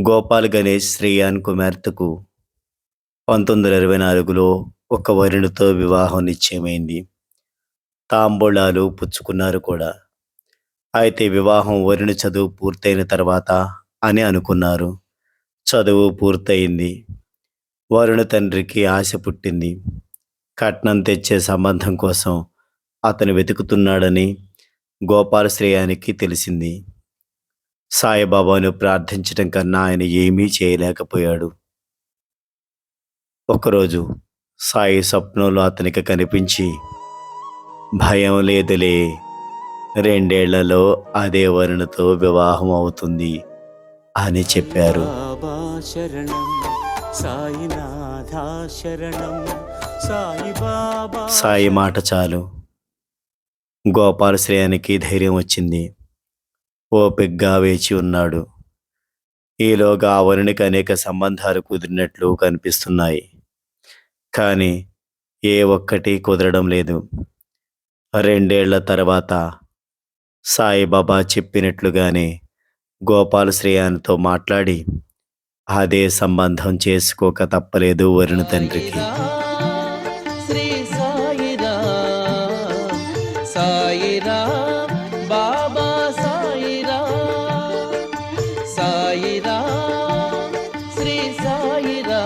గోపాల్ గణేష్ శ్రేయాన్ కుమార్తెకు 1924లో ఒక వరునితో వివాహం నిశ్చయమైంది. తాంబూలాలు పుచ్చుకున్నారు కూడా. అయితే వివాహం వరుని చదువు పూర్తయిన తర్వాత అని అనుకున్నారు. చదువు పూర్తయింది. వరుని తండ్రికి ఆశ పుట్టింది. కట్నం తెచ్చే సంబంధం కోసం అతను వెతుకుతున్నాడని గోపాల్ శ్రేయానికి తెలిసింది. సాయిబాబాను ప్రార్థించటం కన్నా ఆయన ఏమీ చేయలేకపోయాడు. ఒకరోజు సాయి స్వప్నంలో అతనికి కనిపించి, భయం లేదులే, 2 ఏళ్లలో అదే వరుణతో వివాహం అవుతుంది అని చెప్పారు. బాబా శరణం సాయినాథ శరణం సాయి బాబా. సాయి మాట చాలు గోపాల్ శ్రేయానికి ధైర్యం వచ్చింది. ఓపిగ్గా వేచి ఉన్నాడు. ఈలోగా ఆ వరునికి అనేక సంబంధాలు కుదిరినట్లు కనిపిస్తున్నాయి. కానీ ఏ ఒక్కటి కుదరడం లేదు. 2 ఏళ్ల తర్వాత సాయిబాబా చెప్పినట్లుగానే గోపాల్ శ్రేయాన్తో మాట్లాడి అదే సంబంధం చేసుకోక తప్పలేదు వరుణ తండ్రికి. శ్రీ సాయిరా సాయిరా బాబా సాయిరా సాయిరా శ్రీ సాయిరా.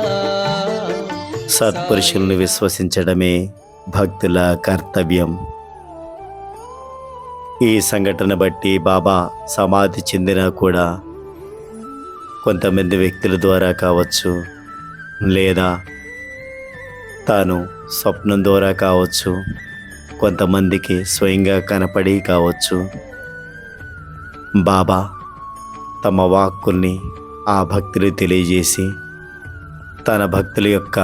సత్పురుషులను విశ్వసించడమే భక్తుల కర్తవ్యం. ఈ సంఘటన బట్టి బాబా సమాధి చెందినా కూడా కొంతమంది వ్యక్తుల ద్వారా కావచ్చు, లేదా తాను స్వప్నం ద్వారా కావచ్చు, కొంతమందికి స్వయంగా కనపడి కావచ్చు, బాబా తమ వాక్కుల్ని ఆ భక్తులు తెలియజేసి తన భక్తుల యొక్క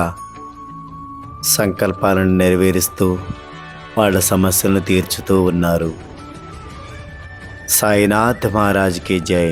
సంకల్పాలను నెరవేరుస్తూ వాళ్ళ సమస్యలను తీర్చుతూ ఉన్నారు. సాయినాథ్ మహారాజ్కి జై.